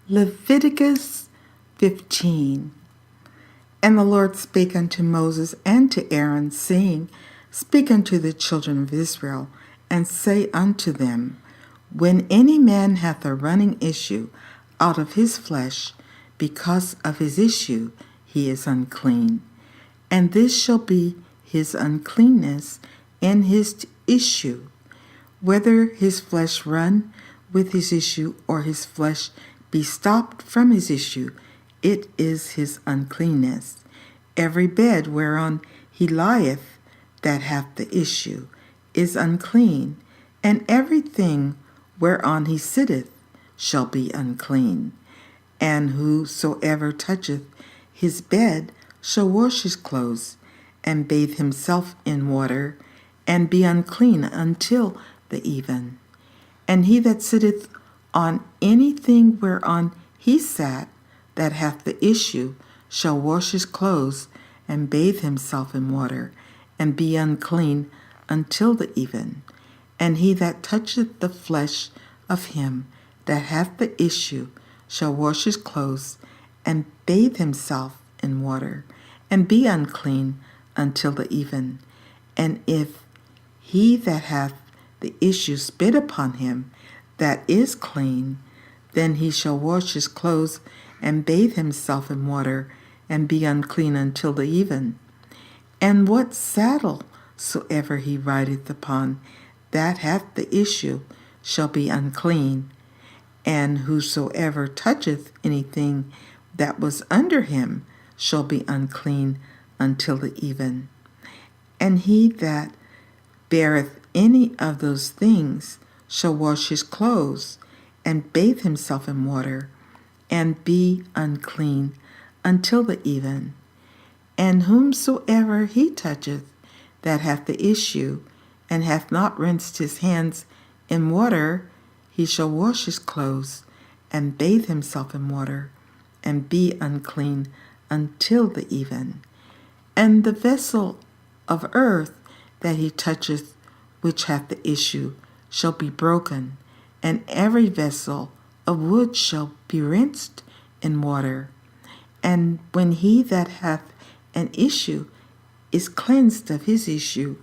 Leviticus 15. And the Lord spake unto Moses and to Aaron, saying, Speak unto the children of Israel, and say unto them, When any man hath a running issue out of his flesh, because of his issue he is unclean. And this shall be his uncleanness in his issue, whether his flesh run with his issue, or his flesh be stopped from his issue, it is his uncleanness. Every bed whereon he lieth that hath the issue is unclean, and everything whereon he sitteth shall be unclean. And whosoever toucheth his bed shall wash his clothes, and bathe himself in water, and be unclean until the even. And he that sitteth on anything whereon he sat that hath the issue shall wash his clothes, and bathe himself in water, and be unclean until the even. And he that toucheth the flesh of him that hath the issue shall wash his clothes, and bathe himself in water, and be unclean until the even. And if he that hath the issue spit upon him that is clean, then he shall wash his clothes, and bathe himself in water, and be unclean until the even. And what saddle soever he rideth upon that hath the issue shall be unclean. And whosoever toucheth anything that was under him shall be unclean until the even. And he that beareth any of those things shall wash his clothes, and bathe himself in water, and be unclean until the even. And whomsoever he toucheth that hath the issue, and hath not rinsed his hands in water, he shall wash his clothes, and bathe himself in water, and be unclean until the even. And the vessel of earth that he toucheth, which hath the issue, shall be broken, and every vessel of wood shall be rinsed in water. And when he that hath an issue is cleansed of his issue,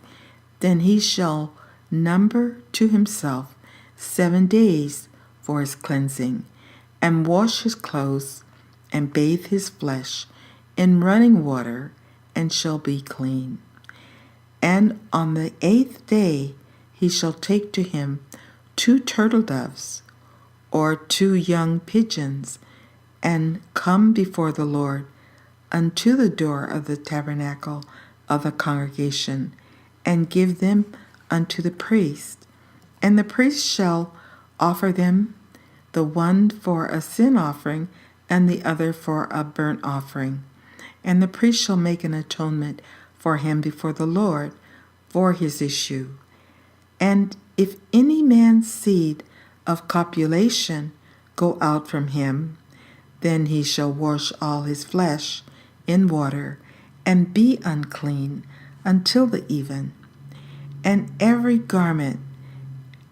then he shall number to himself 7 days for his cleansing, and wash his clothes, and bathe his flesh in running water, and shall be clean. And on the 8th day he shall take to him 2 turtle doves, or 2 young pigeons, and come before the Lord unto the door of the tabernacle of the congregation, and give them unto the priest. And the priest shall offer them, the one for a sin offering, and the other for a burnt offering. And the priest shall make an atonement for him before the Lord for his issue. And if any man's seed of copulation go out from him, then he shall wash all his flesh in water, and be unclean until the even. And every garment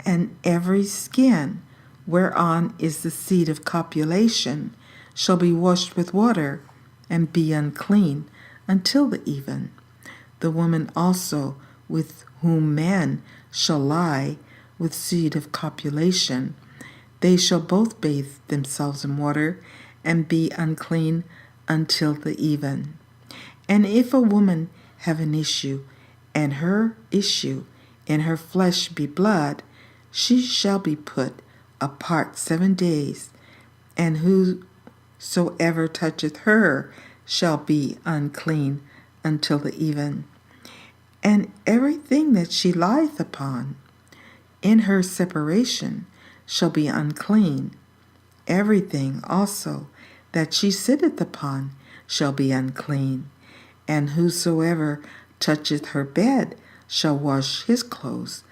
and every skin whereon is the seed of copulation shall be washed with water, and be unclean until the even. The woman also with whom man shall lie with seed of copulation, they shall both bathe themselves in water, and be unclean until the even. And if a woman have an issue, and her issue in her flesh be blood, she shall be put apart 7 days, and whosoever toucheth her shall be unclean until the even. And everything that she lieth upon in her separation shall be unclean. Everything also that she sitteth upon shall be unclean. And whosoever toucheth her bed shall wash his clothes,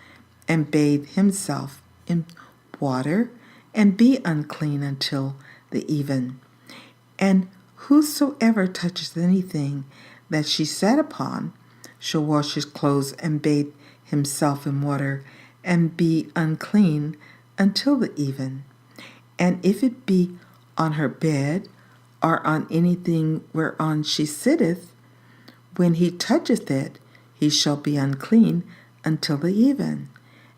and bathe himself in water, and be unclean until the even. And whosoever toucheth anything that she sat upon shall wash his clothes, and bathe himself in water, and be unclean until the even. And if it be on her bed, or on anything whereon she sitteth, when he toucheth it, he shall be unclean until the even.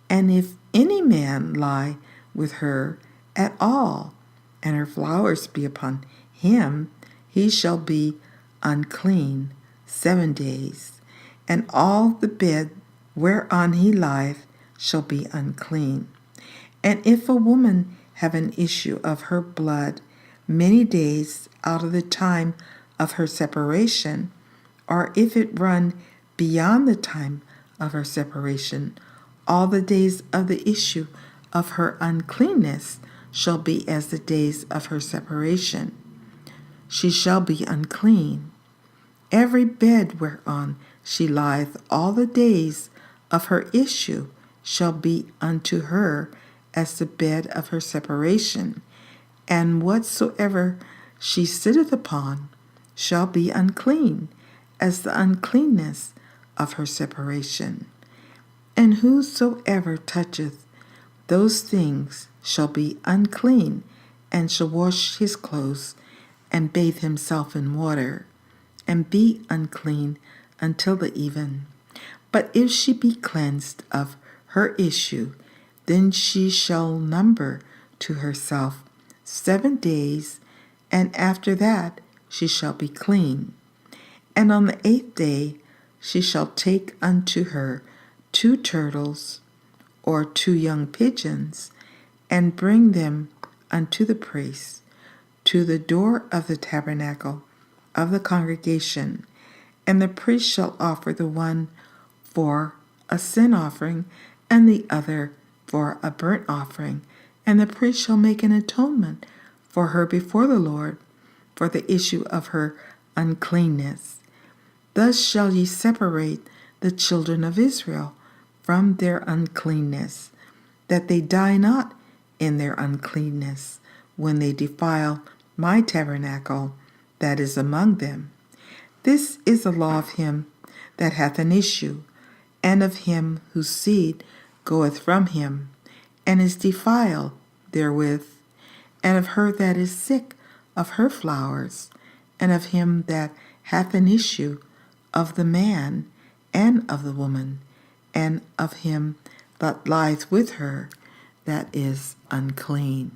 And if any man lie with her at all, and her flowers be upon him, he shall be unclean 7 days, and all the bed whereon he lieth shall be unclean. And if a woman have an issue of her blood many days out of the time of her separation, or if it run beyond the time of her separation, all the days of the issue of her uncleanness shall be as the days of her separation. She shall be unclean. Every bed whereon she lieth all the days of her issue shall be unto her as the bed of her separation, and whatsoever she sitteth upon shall be unclean, as the uncleanness of her separation. And whosoever toucheth those things shall be unclean, and shall wash his clothes, and bathe himself in water, and be unclean until the even. But if she be cleansed of her issue, then she shall number to herself 7 days, and after that she shall be clean. And on the 8th day she shall take unto her 2 turtles, or 2 young pigeons, and bring them unto the priest to the door of the tabernacle of the congregation. And the priest shall offer the one for a sin offering, and the other for a burnt offering. And the priest shall make an atonement for her before the Lord for the issue of her uncleanness. Thus shall ye separate the children of Israel from their uncleanness, that they die not in their uncleanness when they defile my tabernacle that is among them. This is the law of him that hath an issue, and of him whose seed goeth from him, and is defiled therewith, and of her that is sick of her flowers, and of him that hath an issue of the man and of the woman, and of him that lieth with her that is unclean.